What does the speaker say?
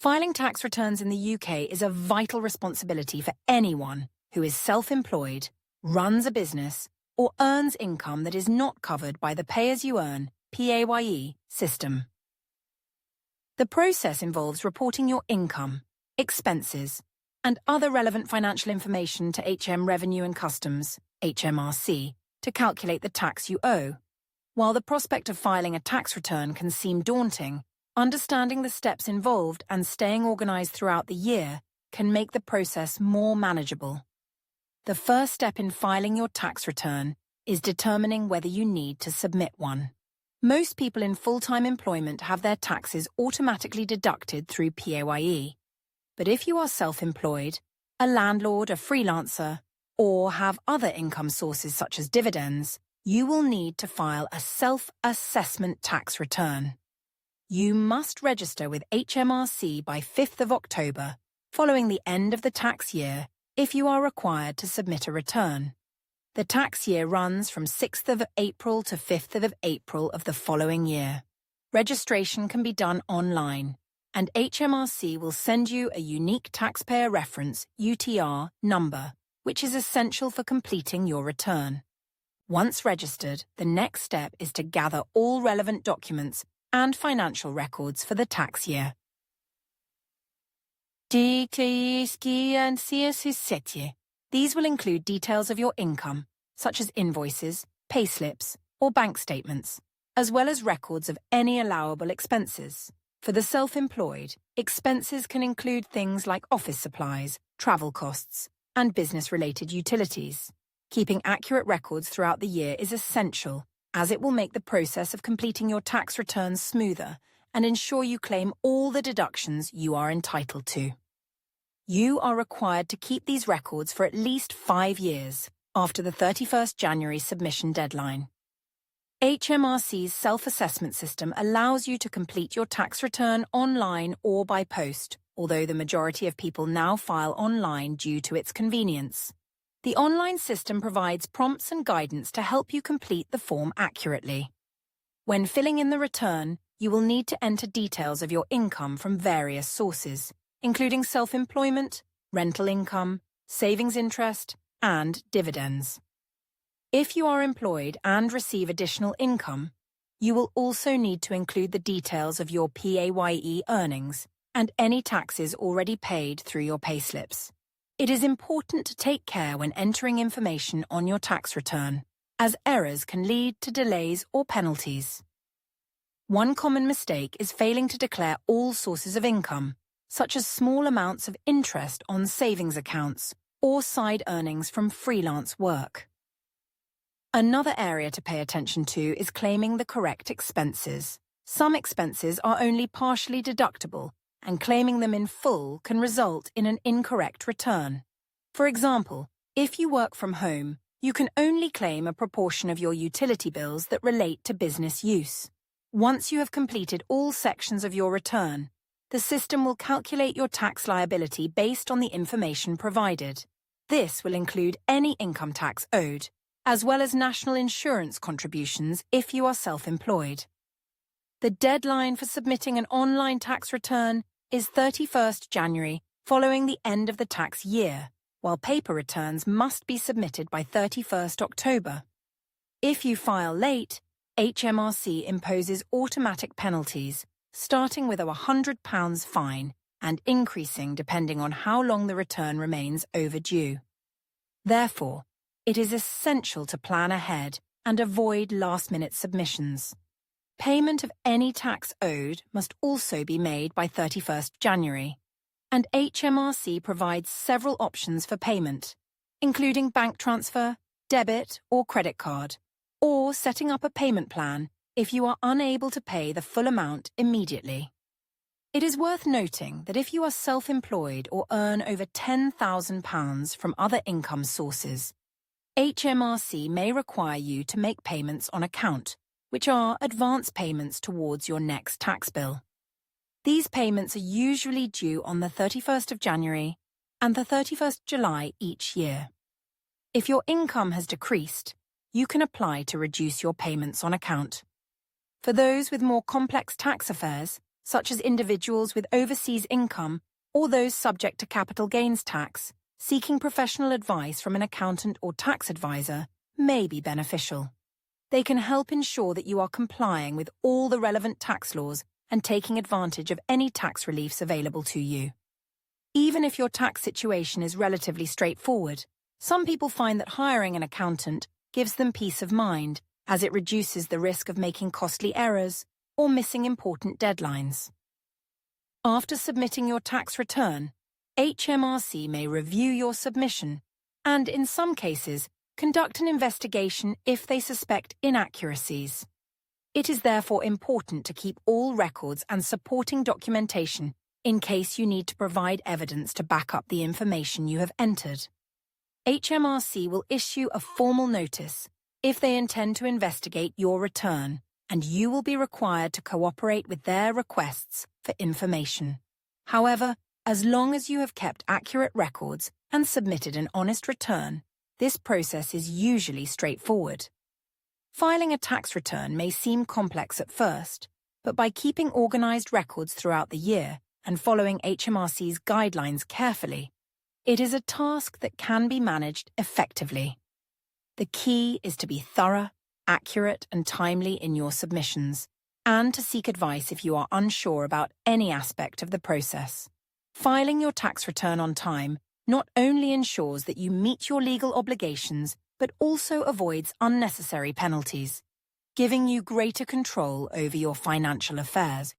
Filing tax returns in the UK is a vital responsibility for anyone who is self-employed, runs a business, or earns income that is not covered by the pay-as-you-earn (PAYE) system. The process involves reporting your income, expenses, and other relevant financial information to HM Revenue and Customs (HMRC) to calculate the tax you owe. While the prospect of filing a tax return can seem daunting, understanding the steps involved and staying organised throughout the year can make the process more manageable. The first step in filing your tax return is determining whether you need to submit one. Most people in full-time employment have their taxes automatically deducted through PAYE. But if you are self-employed, a landlord, a freelancer, or have other income sources such as dividends, you will need to file a self-assessment tax return. You must register with HMRC by 5th of October, following the end of the tax year, if you are required to submit a return. The tax year runs from 6th of April to 5th of April of the following year. Registration can be done online, and HMRC will send you a unique taxpayer reference (UTR) number, which is essential for completing your return. Once registered, the next step is to gather all relevant documents and financial records for the tax year. These will include details of your income, such as invoices, payslips, or bank statements, as well as records of any allowable expenses. For the self-employed, expenses can include things like office supplies, travel costs, and business-related utilities. Keeping accurate records throughout the year is essential, as it will make the process of completing your tax returns smoother and ensure you claim all the deductions you are entitled to. You are required to keep these records for at least 5 years after the 31st January submission deadline. HMRC's self-assessment system allows you to complete your tax return online or by post, although the majority of people now file online due to its convenience. The online system provides prompts and guidance to help you complete the form accurately. When filling in the return, you will need to enter details of your income from various sources, including self-employment, rental income, savings interest, and dividends. If you are employed and receive additional income, you will also need to include the details of your PAYE earnings and any taxes already paid through your payslips. It is important to take care when entering information on your tax return, as errors can lead to delays or penalties. One common mistake is failing to declare all sources of income, such as small amounts of interest on savings accounts or side earnings from freelance work. Another area to pay attention to is claiming the correct expenses. Some expenses are only partially deductible, and claiming them in full can result in an incorrect return. For example, if you work from home, you can only claim a proportion of your utility bills that relate to business use. Once you have completed all sections of your return, the system will calculate your tax liability based on the information provided. This will include any income tax owed, as well as national insurance contributions if you are self-employed. The deadline for submitting an online tax return is 31st January, following the end of the tax year, while paper returns must be submitted by 31st October. If you file late, HMRC imposes automatic penalties, starting with a £100 fine and increasing depending on how long the return remains overdue. Therefore, it is essential to plan ahead and avoid last-minute submissions. Payment of any tax owed must also be made by 31st January, and HMRC provides several options for payment, including bank transfer, debit or credit card, or setting up a payment plan if you are unable to pay the full amount immediately. It is worth noting that if you are self-employed or earn over £10,000 from other income sources, HMRC may require you to make payments on account, which are advance payments towards your next tax bill. These payments are usually due on the 31st of January and the 31st July each year. If your income has decreased, you can apply to reduce your payments on account. For those with more complex tax affairs, such as individuals with overseas income or those subject to capital gains tax, seeking professional advice from an accountant or tax advisor may be beneficial. They can help ensure that you are complying with all the relevant tax laws and taking advantage of any tax reliefs available to you. Even if your tax situation is relatively straightforward, some people find that hiring an accountant gives them peace of mind, as it reduces the risk of making costly errors or missing important deadlines. After submitting your tax return, HMRC may review your submission and, in some cases, conduct an investigation if they suspect inaccuracies. It is therefore important to keep all records and supporting documentation in case you need to provide evidence to back up the information you have entered. HMRC will issue a formal notice if they intend to investigate your return, and you will be required to cooperate with their requests for information. However, as long as you have kept accurate records and submitted an honest return, this process is usually straightforward. Filing a tax return may seem complex at first, but by keeping organized records throughout the year and following HMRC's guidelines carefully, it is a task that can be managed effectively. The key is to be thorough, accurate, and timely in your submissions, and to seek advice if you are unsure about any aspect of the process. Filing your tax return on time not only ensures that you meet your legal obligations, but also avoids unnecessary penalties, giving you greater control over your financial affairs